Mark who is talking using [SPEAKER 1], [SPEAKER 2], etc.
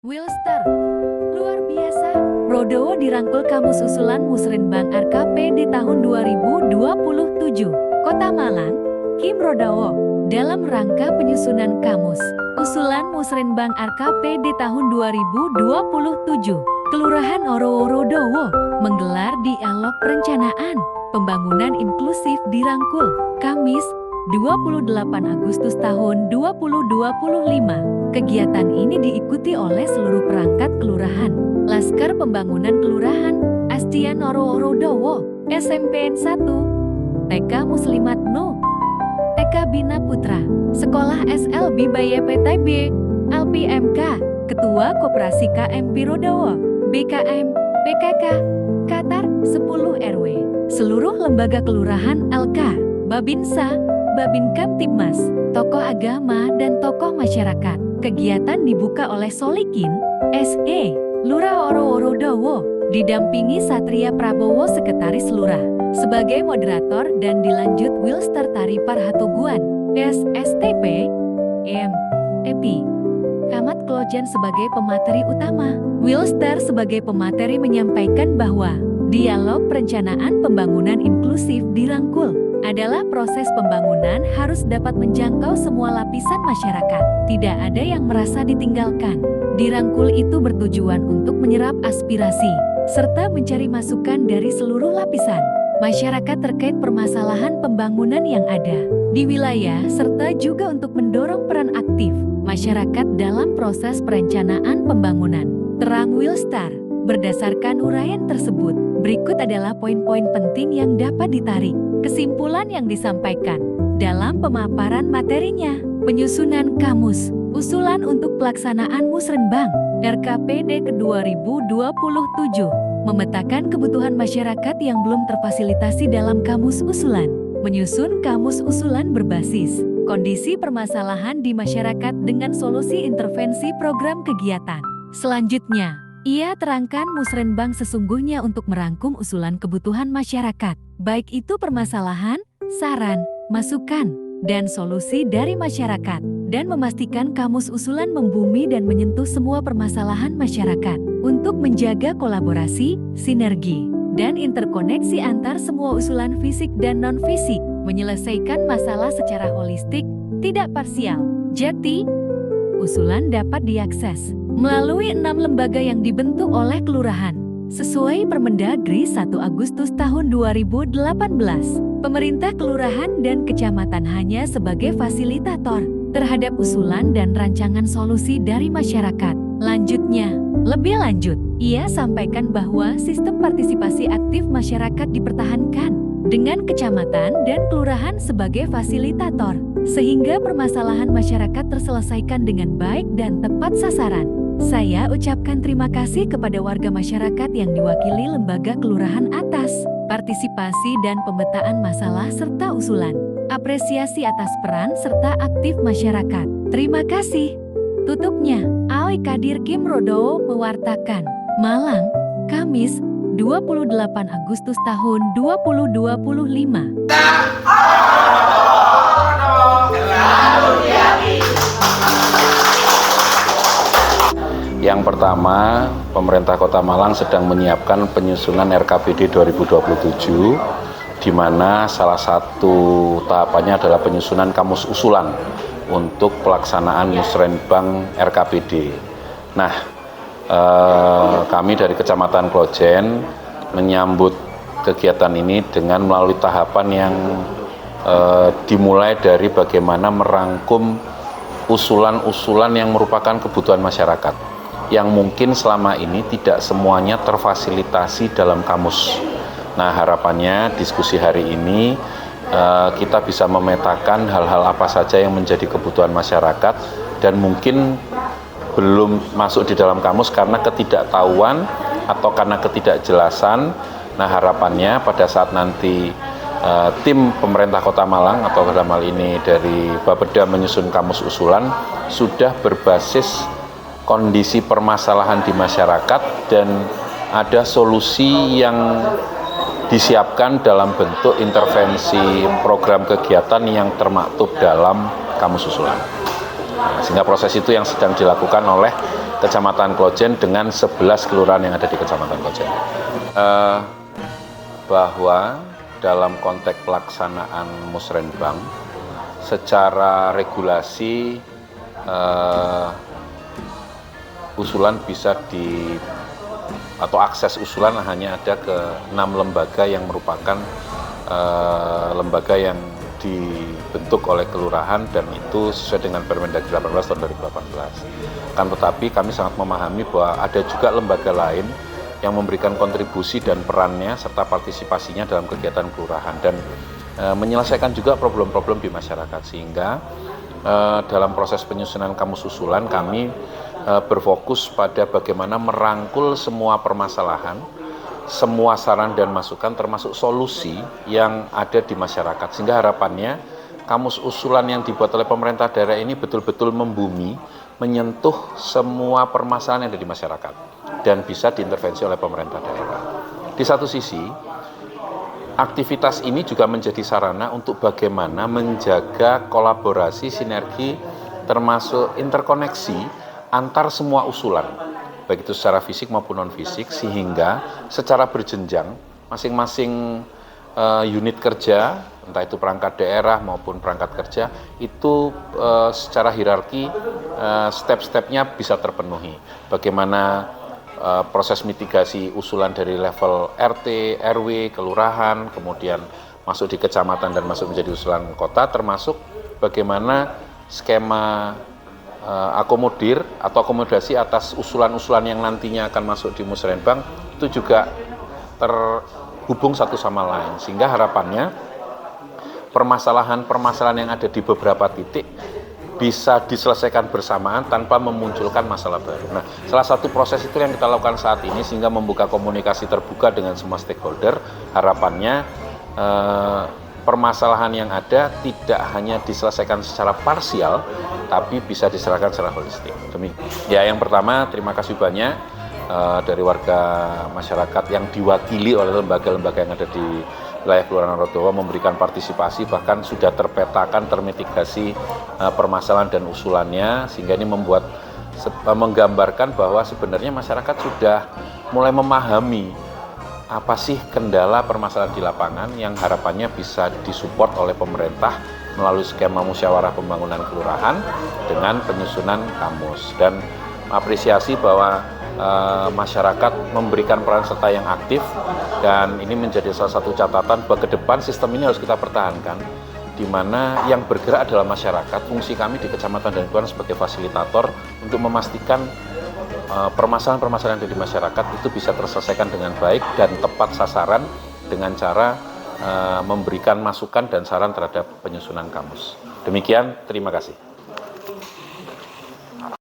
[SPEAKER 1] Wilster, luar biasa. Rodowo dirangkul Kamus Usulan Musrenbang RKP di tahun 2027. Kota Malang, Kim Rodowo, dalam rangka penyusunan Kamus Usulan Musrenbang RKP di tahun 2027. Kelurahan Rodowo menggelar dialog perencanaan pembangunan inklusif di Rangkul, Kamis, 28 Agustus tahun 2025. Kegiatan ini diikuti oleh seluruh perangkat kelurahan, Laskar Pembangunan Kelurahan, Astian Rodowo, SMPN 1, TK Muslimat No, TK Bina Putra, Sekolah SLB BYPTB, LPMK, Ketua Koperasi KMP Rodowo, BKM, PKK, Qatar, 10 RW, seluruh lembaga kelurahan LK, Babinsa, Babin Kamtibmas, tokoh agama dan tokoh masyarakat. Kegiatan dibuka oleh Solikin, SE, Lurah Rodowo, didampingi Satria Prabowo Sekretaris Lurah, sebagai moderator dan dilanjut Wilster Taripar Hatoguan, SSTP, M, EPI. Camat Klojen sebagai pemateri utama. Wilster sebagai pemateri menyampaikan bahwa dialog perencanaan pembangunan inklusif di Rangkul adalah proses pembangunan harus dapat menjangkau semua lapisan masyarakat. Tidak ada yang merasa ditinggalkan. Dirangkul itu bertujuan untuk menyerap aspirasi, serta mencari masukan dari seluruh lapisan masyarakat terkait permasalahan pembangunan yang ada di wilayah, serta juga untuk mendorong peran aktif masyarakat dalam proses perencanaan pembangunan. Terang Wilster, berdasarkan uraian tersebut, berikut adalah poin-poin penting yang dapat ditarik. Kesimpulan yang disampaikan dalam pemaparan materinya, penyusunan Kamus Usulan untuk pelaksanaan Musrenbang RKPD ke-2027 memetakan kebutuhan masyarakat yang belum terfasilitasi dalam Kamus Usulan, menyusun Kamus Usulan berbasis kondisi permasalahan di masyarakat dengan solusi intervensi program kegiatan. Selanjutnya, ia terangkan Musrenbang sesungguhnya untuk merangkum usulan kebutuhan masyarakat, baik itu permasalahan, saran, masukan, dan solusi dari masyarakat, dan memastikan Kamus Usulan membumi dan menyentuh semua permasalahan masyarakat untuk menjaga kolaborasi, sinergi, dan interkoneksi antar semua usulan fisik dan non-fisik, menyelesaikan masalah secara holistik, tidak parsial. Jadi, usulan dapat diakses melalui 6 lembaga yang dibentuk oleh kelurahan. Sesuai Permendagri 1 Agustus tahun 2018, pemerintah kelurahan dan kecamatan hanya sebagai fasilitator terhadap usulan dan rancangan solusi dari masyarakat. Lanjutnya, lebih lanjut, ia sampaikan bahwa sistem partisipasi aktif masyarakat dipertahankan dengan kecamatan dan kelurahan sebagai fasilitator, sehingga permasalahan masyarakat terselesaikan dengan baik dan tepat sasaran. Saya ucapkan terima kasih kepada warga masyarakat yang diwakili lembaga kelurahan atas partisipasi dan pemetaan masalah serta usulan. Apresiasi atas peran serta aktif masyarakat. Terima kasih. Tutupnya, Aoi Kadir Kim Rodowo mewartakan. Malang, Kamis, 28 Agustus tahun 2025.
[SPEAKER 2] Yang pertama, pemerintah Kota Malang sedang menyiapkan penyusunan RKPD 2027, di mana salah satu tahapannya adalah penyusunan Kamus Usulan untuk pelaksanaan Musrenbang RKPD. Nah, kami dari Kecamatan Klojen menyambut kegiatan ini dengan melalui tahapan yang dimulai dari bagaimana merangkum usulan-usulan yang merupakan kebutuhan masyarakat, yang mungkin selama ini tidak semuanya terfasilitasi dalam kamus. Nah, harapannya diskusi hari ini kita bisa memetakan hal-hal apa saja yang menjadi kebutuhan masyarakat dan mungkin belum masuk di dalam kamus karena ketidaktahuan atau karena ketidakjelasan. Nah, harapannya pada saat nanti tim pemerintah Kota Malang atau dalam hal ini dari Bapeda menyusun kamus usulan sudah berbasis kondisi permasalahan di masyarakat dan ada solusi yang disiapkan dalam bentuk intervensi program kegiatan yang termaktub dalam kamus usulan. Nah, sehingga proses itu yang sedang dilakukan oleh Kecamatan Klojen dengan 11 kelurahan yang ada di Kecamatan Klojen. Bahwa dalam konteks pelaksanaan musrenbang, secara regulasi usulan bisa atau akses usulan hanya ada ke 6 lembaga yang merupakan lembaga yang dibentuk oleh kelurahan dan itu sesuai dengan Permendagri 18 tahun 2018. Kan tetapi kami sangat memahami bahwa ada juga lembaga lain yang memberikan kontribusi dan perannya serta partisipasinya dalam kegiatan kelurahan dan menyelesaikan juga problem-problem di masyarakat, sehingga dalam proses penyusunan kamus usulan kami berfokus pada bagaimana merangkul semua permasalahan, semua saran dan masukan termasuk solusi yang ada di masyarakat, sehingga harapannya kamus usulan yang dibuat oleh pemerintah daerah ini betul-betul membumi, menyentuh semua permasalahan yang ada di masyarakat dan bisa diintervensi oleh pemerintah daerah. Di satu sisi, aktivitas ini juga menjadi sarana untuk bagaimana menjaga kolaborasi, sinergi, termasuk interkoneksi antar semua usulan, baik itu secara fisik maupun non-fisik, sehingga secara berjenjang masing-masing unit kerja, entah itu perangkat daerah maupun perangkat kerja, itu secara hierarki step-stepnya bisa terpenuhi. Bagaimana proses mitigasi usulan dari level RT, RW, kelurahan, kemudian masuk di kecamatan dan masuk menjadi usulan kota, termasuk bagaimana skema akomodir atau akomodasi atas usulan-usulan yang nantinya akan masuk di musrenbang itu juga terhubung satu sama lain, sehingga harapannya permasalahan-permasalahan yang ada di beberapa titik bisa diselesaikan bersamaan tanpa memunculkan masalah baru. Nah, salah satu proses itu yang kita lakukan saat ini sehingga membuka komunikasi terbuka dengan semua stakeholder, harapannya permasalahan yang ada tidak hanya diselesaikan secara parsial, tapi bisa diserahkan secara holistik. Ya, yang pertama, terima kasih banyak dari warga masyarakat yang diwakili oleh lembaga-lembaga yang ada di wilayah Kelurahan Rodowo memberikan partisipasi, bahkan sudah terpetakan, termitigasi permasalahan dan usulannya, sehingga ini menggambarkan bahwa sebenarnya masyarakat sudah mulai memahami apa sih kendala permasalahan di lapangan yang harapannya bisa disupport oleh pemerintah melalui skema musyawarah pembangunan kelurahan dengan penyusunan kamus, dan apresiasi bahwa masyarakat memberikan peran serta yang aktif, dan ini menjadi salah satu catatan bahwa ke depan sistem ini harus kita pertahankan, di mana yang bergerak adalah masyarakat. Fungsi kami di kecamatan dan kelurahan sebagai fasilitator untuk memastikan permasalahan-permasalahan yang ada di masyarakat itu bisa terselesaikan dengan baik dan tepat sasaran dengan cara memberikan masukan dan saran terhadap penyusunan kamus. Demikian, terima kasih.